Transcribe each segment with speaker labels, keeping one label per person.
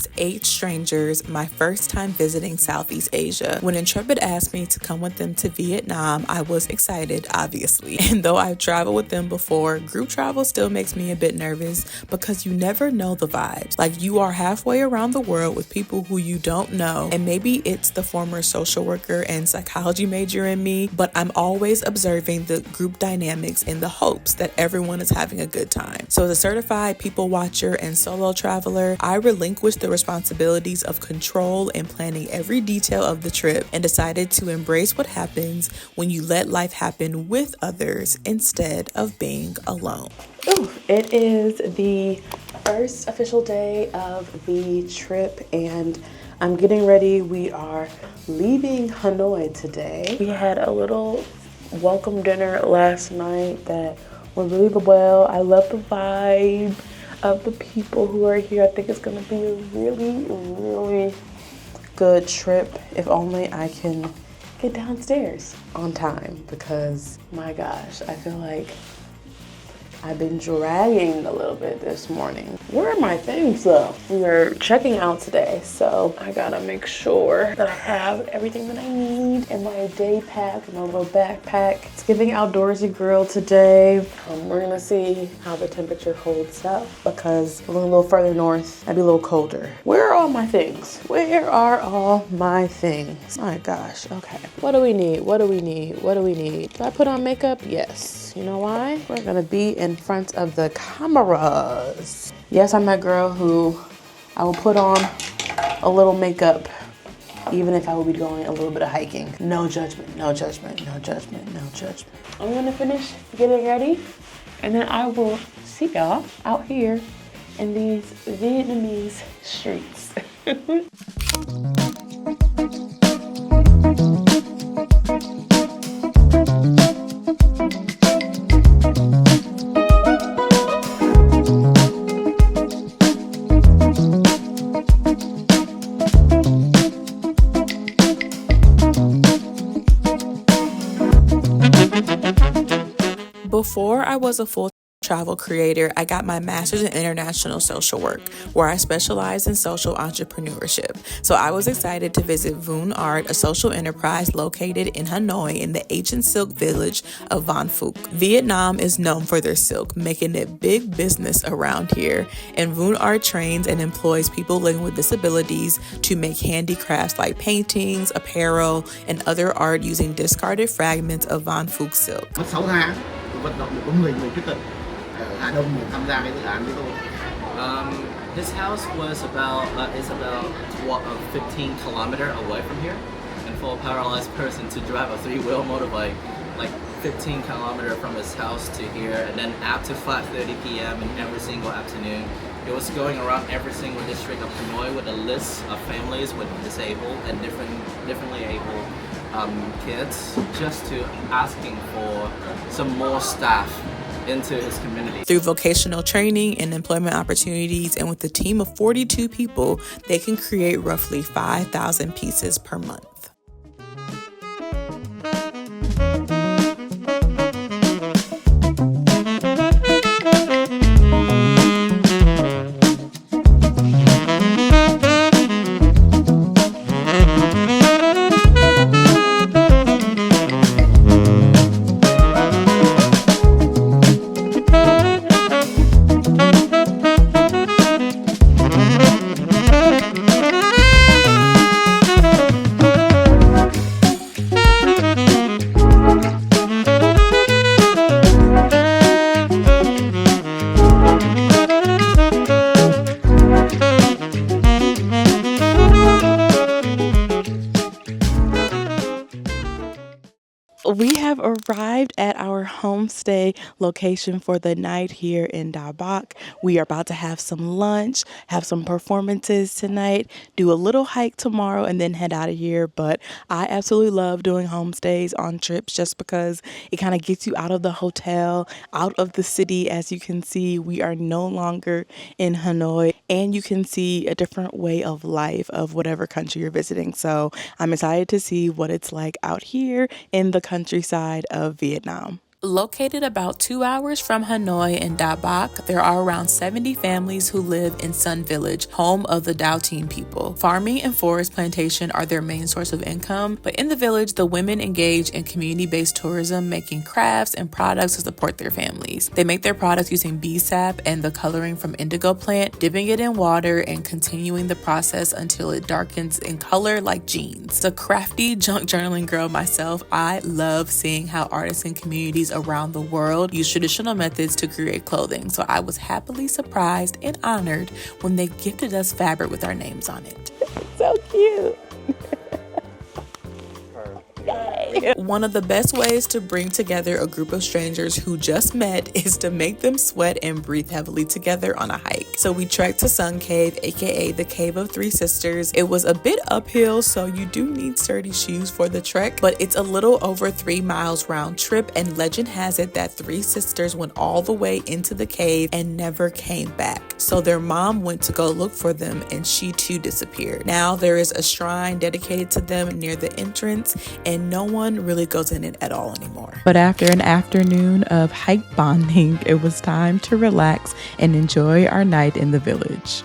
Speaker 1: friends, 8 strangers, my first time visiting Southeast Asia. When Intrepid asked me to come with them to Vietnam, I was excited, obviously. And though I've traveled with them before, group travel still makes me a bit nervous because you never know the vibes. Like, you are halfway around the world with people who you don't know, and maybe it's the former social worker and psychology major in me, but I'm always observing the group dynamics in the hopes that everyone is having a good time. So as a certified people watcher and solo traveler, I relinquished the responsibilities of control and planning every detail of the trip and decided to embrace what happens when you let life happen with others instead of being alone. Ooh, it is the first official day of the trip and I'm getting ready. We are leaving Hanoi today. We had a little welcome dinner last night that went really well. I love the vibe of the people who are here. I think it's gonna be a really good trip if only I can get downstairs on time, because my gosh, I feel like I've been dragging a little bit this morning. Where are my things though? We are checking out today, so I gotta make sure that I have everything that I need in my day pack, my little backpack. It's giving outdoorsy girl today. We're gonna see how the temperature holds up because we're going a little further north. It'll be a little colder. Where are all my things? Where are all my things? My gosh, okay. What do we need? What do we need? What do we need? Do I put on makeup? Yes. You know why? We're gonna be in front of the cameras. Yes, I'm that girl who I will put on a little makeup even if I will be doing a little bit of hiking. No judgment, no judgment, no judgment, no judgment. I'm gonna finish getting ready and then I will see y'all out here in these Vietnamese streets. Before I was a full travel creator, I got my master's in international social work, where I specialize in social entrepreneurship. So I was excited to visit Voon Art, a social enterprise located in Hanoi in the ancient silk village of Van Phuc. Vietnam is known for their silk, making it big business around here. And Voon Art trains and employs people living with disabilities to make handicrafts like paintings, apparel, and other art using discarded fragments of Van Phuc silk.
Speaker 2: Mất 6 tháng vận động được có 10 người khuyết tật ở Hà Đông để tham gia cái dự án với tôi.
Speaker 3: His house was is about 15 kilometers away from here, and for a paralyzed person to drive a 3-wheel motorbike like 15 kilometers from his house to here, and then after 5:30 p.m. and every single afternoon, he was going around every single district of Hanoi with a list of families with disabled and differently able kids, just to asking for some more staff into his community.
Speaker 1: Through vocational training and employment opportunities, and with a team of 42 people, they can create roughly 5,000 pieces per month. We have arrived at our homestay location for the night here in Da Bac. We are about to have some lunch, have some performances tonight, do a little hike tomorrow, and then head out of here. But I absolutely love doing homestays on trips just because it kind of gets you out of the hotel, out of the city. As you can see, we are no longer in Hanoi, and you can see a different way of life of whatever country you're visiting. So I'm excited to see what it's like out here in the countryside of Vietnam. Located about 2 hours from Hanoi and Da Bak, there are around 70 families who live in Sun Village, home of the Dao Team people. Farming and forest plantation are their main source of income, but in the village, the women engage in community-based tourism, making crafts and products to support their families. They make their products using bee sap and the coloring from indigo plant, dipping it in water and continuing the process until it darkens in color like jeans. As a crafty junk journaling girl myself, I love seeing how artists and communities around the world use traditional methods to create clothing, so I was happily surprised and honored when they gifted us fabric with our names on it. So cute. One of the best ways to bring together a group of strangers who just met is to make them sweat and breathe heavily together on a hike. So we trekked to Sun Cave, aka the Cave of Three Sisters. It was a bit uphill, so you do need sturdy shoes for the trek, but it's a little over 3 miles round trip, and legend has it that Three Sisters went all the way into the cave and never came back. So their mom went to go look for them, and she too disappeared. Now there is a shrine dedicated to them near the entrance, and no one really goes in it at all anymore. But after an afternoon of hike bonding, it was time to relax and enjoy our night in the village.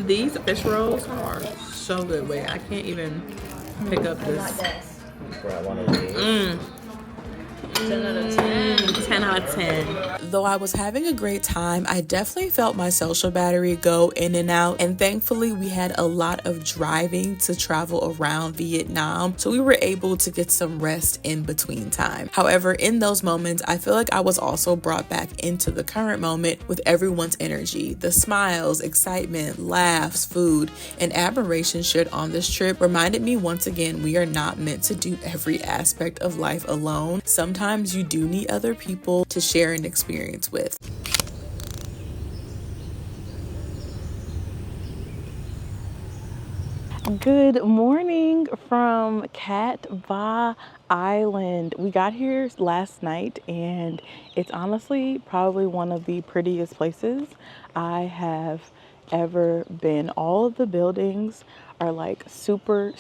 Speaker 1: These fish rolls are so good. Wait, I can't even pick up this.
Speaker 3: Grab one of these.
Speaker 1: 10 out of 10. 10 out of 10. Though I was having a great time, I definitely felt my social battery go in and out, and thankfully we had a lot of driving to travel around Vietnam, so we were able to get some rest in between time. However, in those moments, I feel like I was also brought back into the current moment with everyone's energy. The smiles, excitement, laughs, food, and admiration shared on this trip reminded me once again we are not meant to do every aspect of life alone. Sometimes you do need other people to share an experience with. Good morning from Cat Ba Island. We got here last night and it's honestly probably one of the prettiest places I have ever been. All of the buildings are like super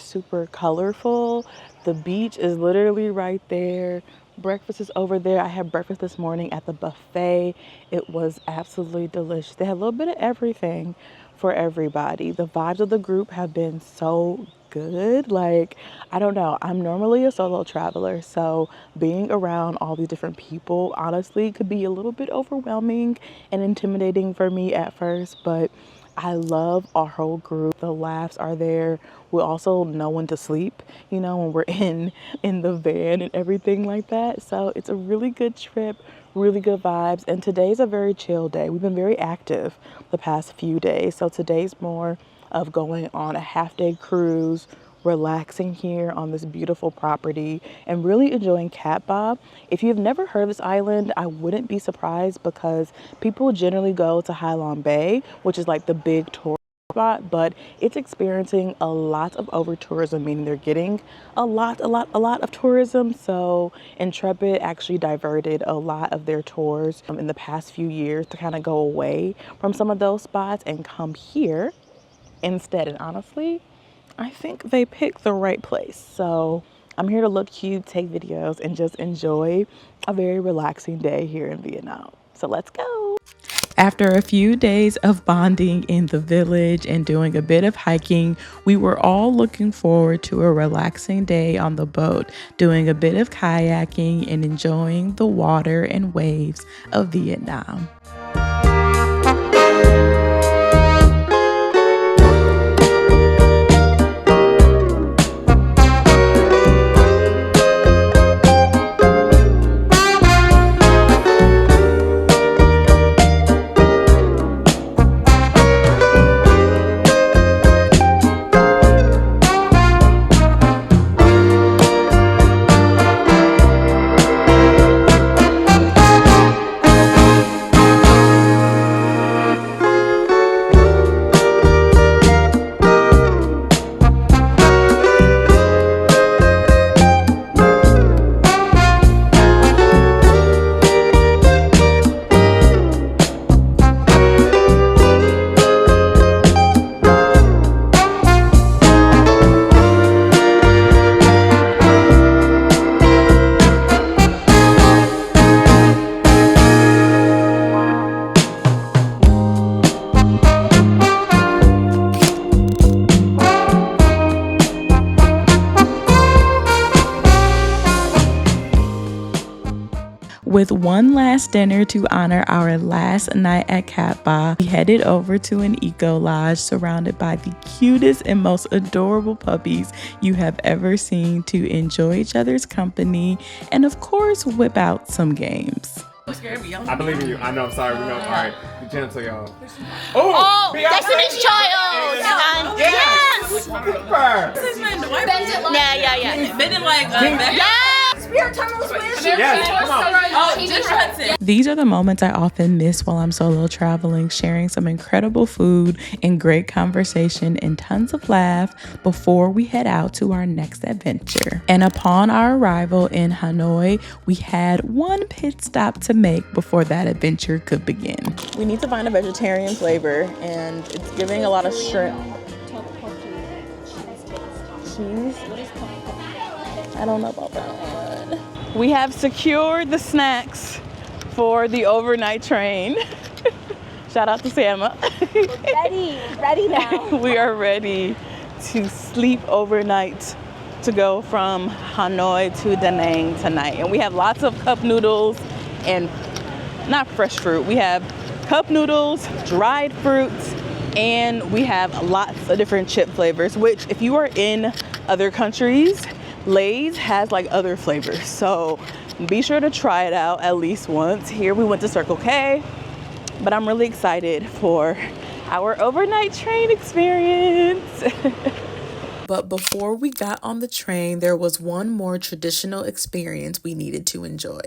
Speaker 1: colorful. The beach is literally right there. Breakfast is over there. I had breakfast this morning at the buffet. It was absolutely delicious. They had a little bit of everything for everybody. The vibes of the group have been so good. Like, I don't know. I'm normally a solo traveler, so being around all these different people honestly could be a little bit overwhelming and intimidating for me at first, but I love our whole group. The laughs are there. We also know when to sleep, you know, when we're in the van and everything like that. So it's a really good trip, really good vibes. And today's a very chill day. We've been very active the past few days. So today's more of going on a half-day cruise, relaxing here on this beautiful property, and really enjoying Cat Ba. If you've never heard of this island, I wouldn't be surprised because people generally go to Hai Long Bay, which is like the big tourist spot, but it's experiencing a lot of over tourism, meaning they're getting a lot of tourism. So Intrepid actually diverted a lot of their tours in the past few years to kind of go away from some of those spots and come here instead. And honestly, I think they picked the right place. So I'm here to look cute, take videos, and just enjoy a very relaxing day here in Vietnam. So let's go. After a few days of bonding in the village and doing a bit of hiking, we were all looking forward to a relaxing day on the boat, doing a bit of kayaking and enjoying the water and waves of Vietnam. With one last dinner to honor our last night at Cat Ba, we headed over to an eco lodge surrounded by the cutest and most adorable puppies you have ever seen to enjoy each other's company and, of course, whip out some games.
Speaker 4: I believe in you. I know. I'm sorry. We know. All right. Be gentle, y'all.
Speaker 5: Oh, Destiny's Child. And yes. Yeah.
Speaker 1: Bending like
Speaker 5: Spirit Tunnels with
Speaker 4: Yes, come on.
Speaker 1: These are the moments I often miss while I'm solo traveling, sharing some incredible food and great conversation and tons of laugh before we head out to our next adventure. And upon our arrival in Hanoi, we had one pit stop to make before that adventure could begin. We need to find a vegetarian flavor, and it's giving a lot of shrimp. Cheese? I don't know about that one. We have secured the snacks for the overnight train. Shout out to Sama.
Speaker 5: ready now.
Speaker 1: We are ready to sleep overnight to go from Hanoi to Da Nang tonight. And we have lots of cup noodles and not fresh fruit. We have cup noodles, dried fruits, and we have lots of different chip flavors, which if you are in other countries, Lay's has like other flavors. So be sure to try it out at least once. Here we went to Circle K, but I'm really excited for our overnight train experience. But before we got on the train, there was one more traditional experience we needed to enjoy.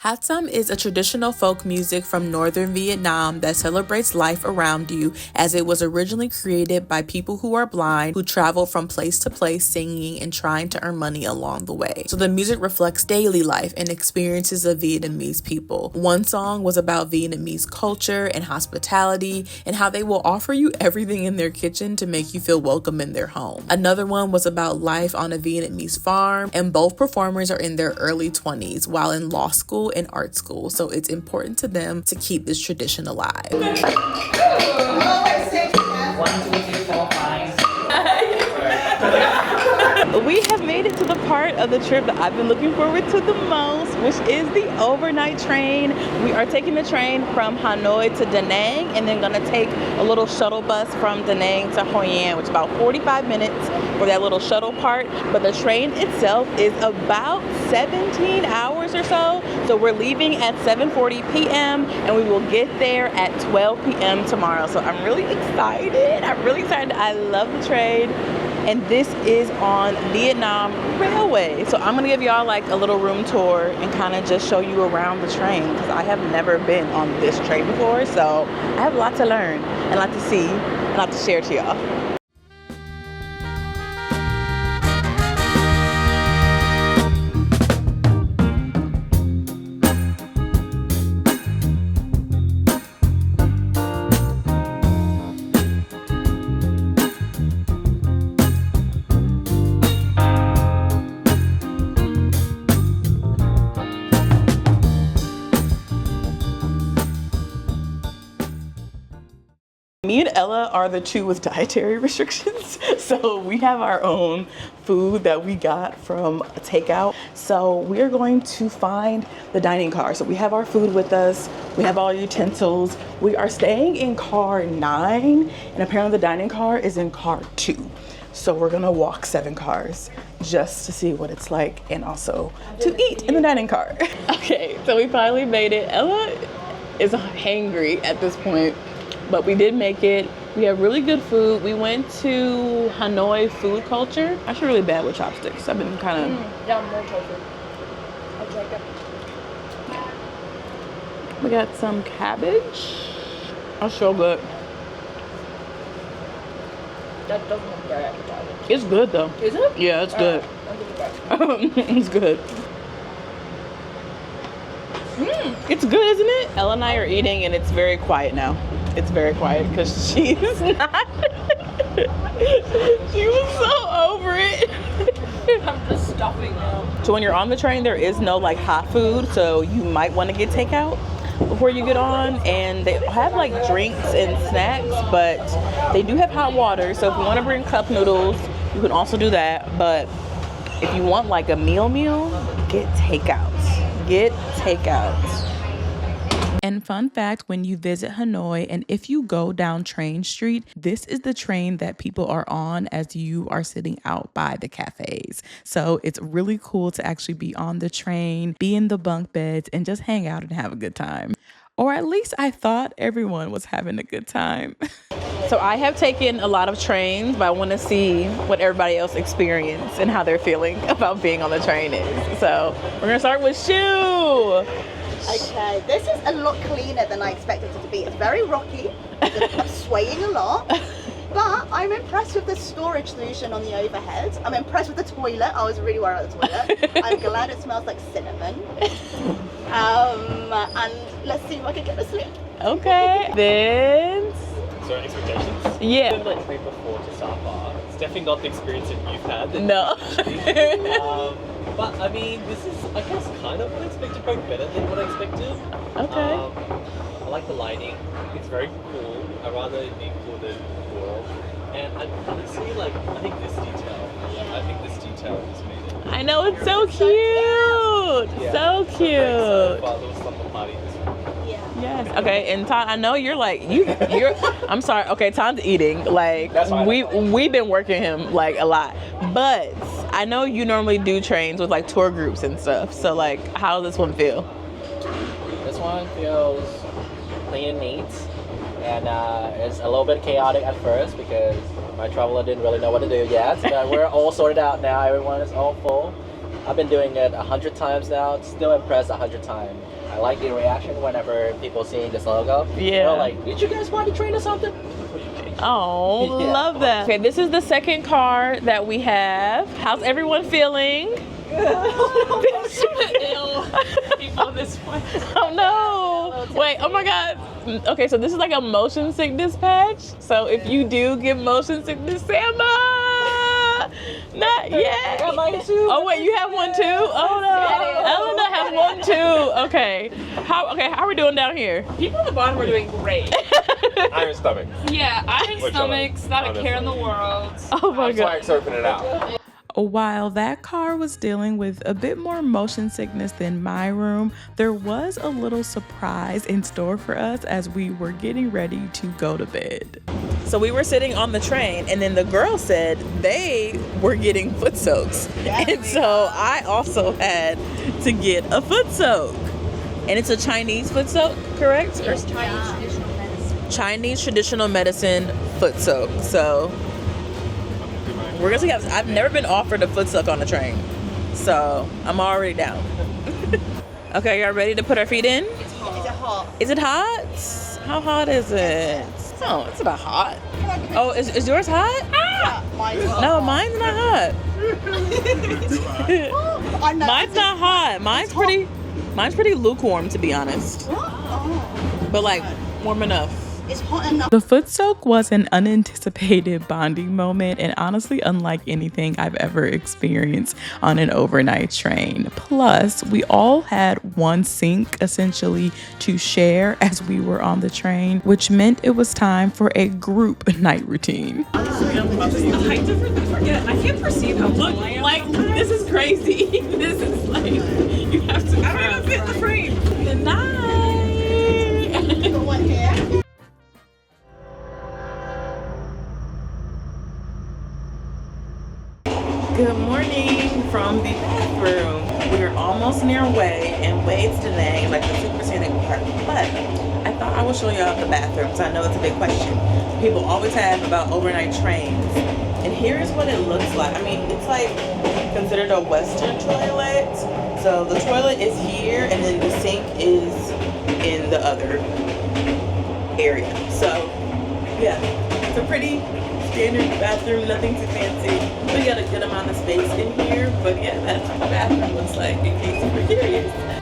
Speaker 1: Hát Sam is a traditional folk music from northern Vietnam that celebrates life around you, as it was originally created by people who are blind who travel from place to place singing and trying to earn money along the way. So the music reflects daily life and experiences of Vietnamese people. One song was about Vietnamese culture and hospitality and how they will offer you everything in their kitchen to make you feel welcome in their home. Another one was about life on a Vietnamese farm, and both performers are in their early 20s while in law school and art school, so it's important to them to keep this tradition alive.
Speaker 3: 1, 2, 3, 4, 5.
Speaker 1: We have made it to the part of the trip that I've been looking forward to the most, which is the overnight train. We are taking the train from Hanoi to Da Nang and then gonna take a little shuttle bus from Da Nang to Hoi An, which is about 45 minutes for that little shuttle part. But the train itself is about 17 hours or so. So we're leaving at 7:40 p.m. and we will get there at 12 p.m. tomorrow. So I'm really excited. I love the train. And this is on Vietnam Railway. So I'm gonna give y'all like a little room tour and kind of just show you around the train, because I have never been on this train before. So I have a lot to learn and a lot to see and a lot to share to y'all. Me and Ella are the two with dietary restrictions, so we have our own food that we got from a takeout. So we are going to find the dining car. So we have our food with us, we have all utensils. We are staying in car 9, and apparently the dining car is in car 2. So we're gonna walk 7 cars just to see what it's like and also to eat in the dining car. Okay, so we finally made it. Ella is hangry at this point, but we did make it. We have really good food. We went to Hanoi Food Culture. I'm actually really bad with chopsticks. I've been kind of...
Speaker 5: Yeah, more tofu. I'll take it.
Speaker 1: We got some cabbage. That's so good.
Speaker 5: That doesn't look very appetizing.
Speaker 1: It's good though.
Speaker 5: Is it?
Speaker 1: Yeah, it's good.
Speaker 5: I'll give it back.
Speaker 1: It's good. It's good, isn't it? Ella and I are eating and it's very quiet now. It's very quiet because she's not. She was so over it.
Speaker 5: I'm just stuffing now.
Speaker 1: So when you're on the train, there is no like hot food, so you might want to get takeout before you get on. And they have like drinks and snacks, but they do have hot water. So if you want to bring cup noodles, you can also do that. But if you want like a meal, get takeout. Get takeout. And fun fact, when you visit Hanoi and if you go down Train Street, this is the train that people are on as you are sitting out by the cafes. So it's really cool to actually be on the train, be in the bunk beds, and just hang out and have a good time. Or at least I thought everyone was having a good time. So I have taken a lot of trains, but I want to see what everybody else experienced and how they're feeling about being on the train is. So we're going to start with Shu.
Speaker 6: Okay, this is a lot cleaner than I expected it to be. It's very rocky, I'm swaying a lot, but I'm impressed with the storage solution on the overhead. I'm impressed with the toilet. I was really worried about the toilet. I'm glad it smells like cinnamon. And let's see if I can get to sleep.
Speaker 1: Okay, then...
Speaker 7: So expectations?
Speaker 1: Yeah.
Speaker 7: I've been like 3 before to Sapa. It's definitely not the experience that you've had.
Speaker 1: No.
Speaker 7: But I mean, this is, I guess, kind of what I expected, probably better than what I expected.
Speaker 1: Okay.
Speaker 7: I like the lighting. It's very cool. I rather it be cool than world. And I honestly like, I think this detail has made it.
Speaker 1: I know, it's so cute.
Speaker 7: Yeah.
Speaker 1: So cute.
Speaker 7: Father's slumber party this week.
Speaker 1: Yes. Okay. And Tom, I know you're like you're. I'm sorry. Okay, Tom's eating. Like we've been working him like a lot, but I know you normally do trains with like tour groups and stuff. So like, how does this one feel?
Speaker 8: This one feels clean and neat, and it's a little bit chaotic at first because my traveler didn't really know what to do yet. But we're all sorted out now. Everyone is all full. I've been doing it 100 times now. Still impressed 100 times. I like the reaction whenever people seeing this logo.
Speaker 1: Yeah.
Speaker 8: They're like, did you guys want to train or something?
Speaker 1: Oh,
Speaker 8: Yeah.
Speaker 1: love that. Okay, this is the second car that we have. How's everyone feeling?
Speaker 5: People this way.
Speaker 1: Oh no! Wait, oh my god. Okay, so this is like a motion sickness patch. So if you do get motion sickness, Samba! Not yet.
Speaker 8: I got mine too.
Speaker 1: Oh wait, you have one too? Oh no. Elena has one too. Okay. How are we doing down here?
Speaker 5: People at the bottom are doing great.
Speaker 4: Iron stomach.
Speaker 5: Yeah, iron
Speaker 4: Which
Speaker 5: stomachs, not a care in the world.
Speaker 1: Oh my
Speaker 4: That's why
Speaker 1: god.
Speaker 4: I'm surfing it out.
Speaker 1: While that car was dealing with a bit more motion sickness than my room, there was a little surprise in store for us as we were getting ready to go to bed. So we were sitting on the train, and then the girls said they were getting foot soaks. And so I also had to get a foot soak. And it's a Chinese foot soak, correct?
Speaker 5: There's Chinese traditional medicine.
Speaker 1: Chinese traditional medicine foot soak. So we're gonna see how I've never been offered a foot soak on a train, so I'm already down. Okay, y'all ready to put our feet in?
Speaker 6: Is it hot?
Speaker 1: Is it hot? How hot is it? Oh, it's not hot. Oh, is yours hot?
Speaker 6: Yeah, mine's hot.
Speaker 1: No, mine's not hot.
Speaker 6: I know.
Speaker 1: Mine's not hot. Mine's pretty lukewarm, to be honest.
Speaker 6: Oh,
Speaker 1: But like warm enough.
Speaker 6: it's hot enough.
Speaker 1: The foot soak was an unanticipated bonding moment and honestly unlike anything I've ever experienced on an overnight train. Plus, we all had one sink essentially to share as we were on the train, which meant it was time for a group night routine.
Speaker 5: The height difference, I forget. I can't perceive how tall I am.
Speaker 1: Like, this is crazy. This is like, you have to.
Speaker 5: I don't even fit in the frame.
Speaker 1: Good night.
Speaker 6: Got one here.
Speaker 1: Good morning from the bathroom. We're almost near Way, and Way's Da Nang is like the super scenic part. But I thought I would show y'all the bathroom, so I know it's a big question people always have about overnight trains. And here's what it looks like. I mean, it's like considered a Western toilet. So the toilet is here, and then the sink is in the other area. So yeah, it's a pretty standard bathroom, nothing too fancy. We got a good amount of space in here, but yeah, that's what the bathroom looks like in case you were curious.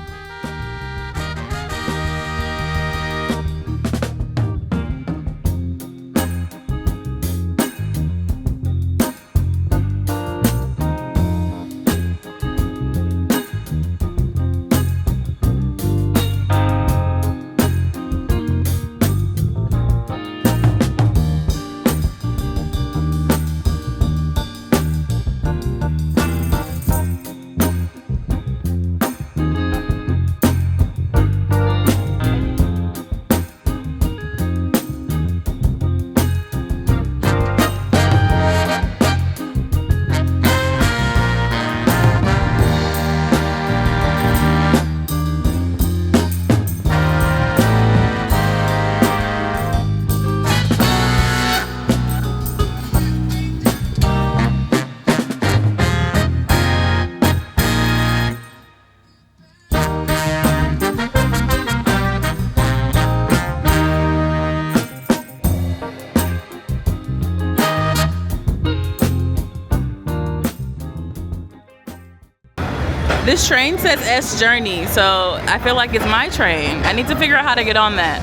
Speaker 1: This train says Sojourner, so I feel like it's my train. I need to figure out how to get on that.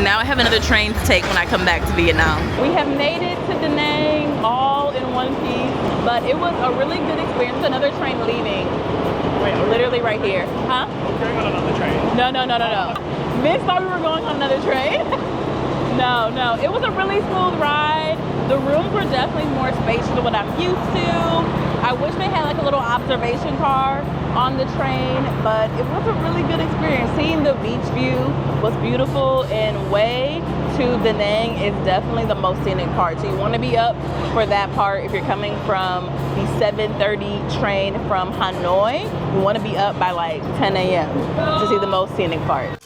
Speaker 1: Now I have another train to take when I come back to Vietnam. We have made it to Da Nang all in one piece, but it was a really good experience. Another train leaving.
Speaker 7: Wait,
Speaker 1: Literally right here. Huh?
Speaker 7: we're going on another train.
Speaker 1: No. Miss thought we were going on another train. No. It was a really smooth ride. The rooms were definitely more spacious than what I'm used to. I wish they had like a little observation car on the train, but it was a really good experience. Seeing the beach view was beautiful, and Way to Da Nang is definitely the most scenic part. So you want to be up for that part if you're coming from the 7:30 train from Hanoi. You want to be up by like 10 a.m. to see the most scenic part.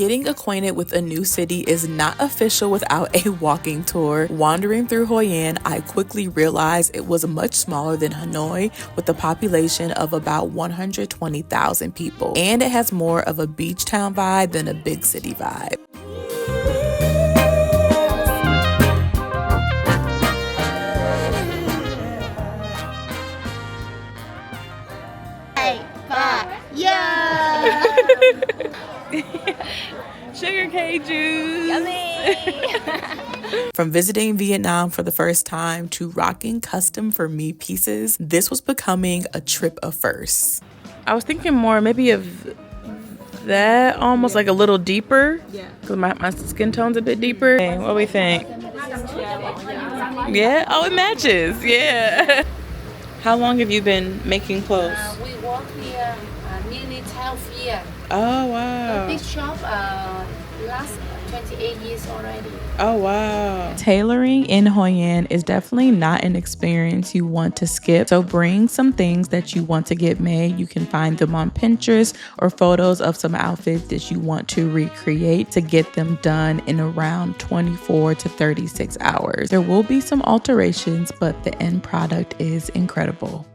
Speaker 1: Getting acquainted with a new city is not official without a walking tour. Wandering through Hoi An, I quickly realized it was much smaller than Hanoi, with a population of about 120,000 people. And it has more of a beach town vibe than a big city vibe.
Speaker 5: Sugar cane juice. Yummy.
Speaker 1: From visiting Vietnam for the first time to rocking custom for me pieces, this was becoming a trip of firsts.
Speaker 5: I was thinking more maybe of that, almost like a little deeper. Yeah. Because my skin tone's a bit deeper. Okay, what do we think? Yeah? Oh, it matches. Yeah. How long have you been making clothes?
Speaker 9: We work here nearly 12 years.
Speaker 5: Oh, wow.
Speaker 9: This shop lasts 28 years already.
Speaker 5: Oh, wow.
Speaker 1: Tailoring in Hoi An is definitely not an experience you want to skip. So bring some things that you want to get made. You can find them on Pinterest or photos of some outfits that you want to recreate to get them done in around 24 to 36 hours. There will be some alterations, but the end product is incredible.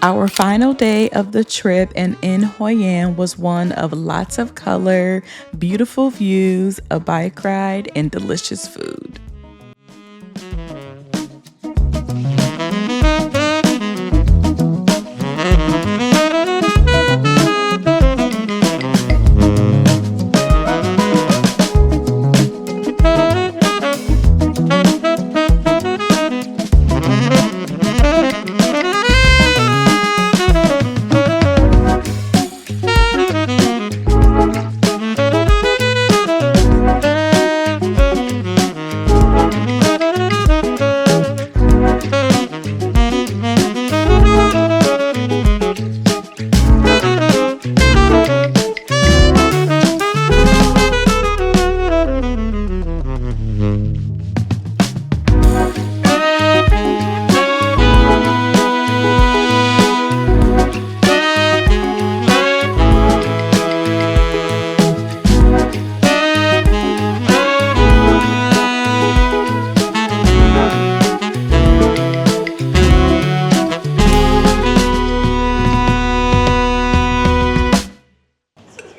Speaker 1: Our final day of the trip and in Hoi An was one of lots of color, beautiful views, a bike ride, and delicious food.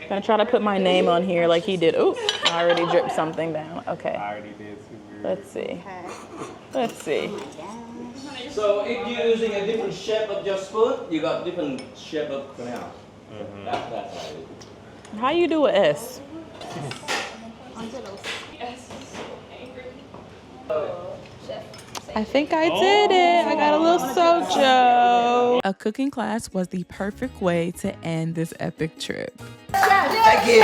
Speaker 5: Gonna try to put my name on here like he did. Ooh, I already dripped something down. Okay.
Speaker 4: I already did too.
Speaker 5: Let's see. Let's see.
Speaker 10: So if you're using a different shape of your spoon, you got different shape of canal. That's right.
Speaker 5: How you do a S? I think I did it. I got a little sojo. A cooking class was the perfect way to end this epic trip.
Speaker 10: Thank you.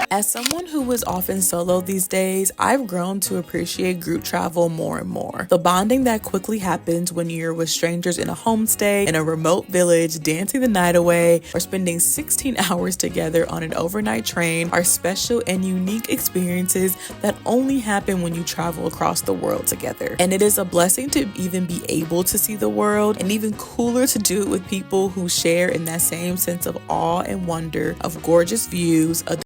Speaker 1: As someone who is often solo these days, I've grown to appreciate group travel more and more. The bonding that quickly happens when you're with strangers in a homestay, in a remote village, dancing the night away, or spending 16 hours together on an overnight train are special and unique experiences that only happen when you travel across the world together. And it is a blessing to even be able to see the world, and even cooler to do it with people who share in that same sense of awe and wonder of gorgeous views, a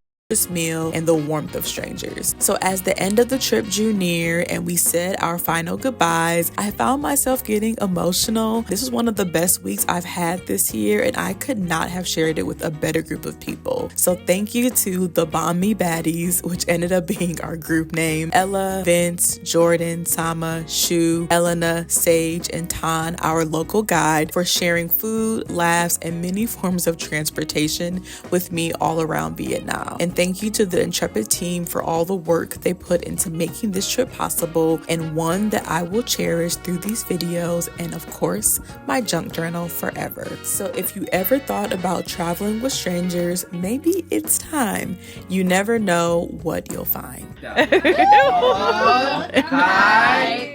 Speaker 1: meal, and the warmth of strangers. So as the end of the trip drew near and we said our final goodbyes, I found myself getting emotional. This was one of the best weeks I've had this year, and I could not have shared it with a better group of people. So thank you to the Bomb Me Baddies, which ended up being our group name. Ella, Vince, Jordan, Sama, Shu, Elena, Sage, and Tan, our local guide, for sharing food, laughs, and many forms of transportation with me all around Vietnam. And thank Thank you to the Intrepid team for all the work they put into making this trip possible, and one that I will cherish through these videos and of course my junk journal forever. So if you ever thought about traveling with strangers, maybe it's time. You never know what you'll find.
Speaker 10: Bye.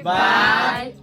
Speaker 10: Bye.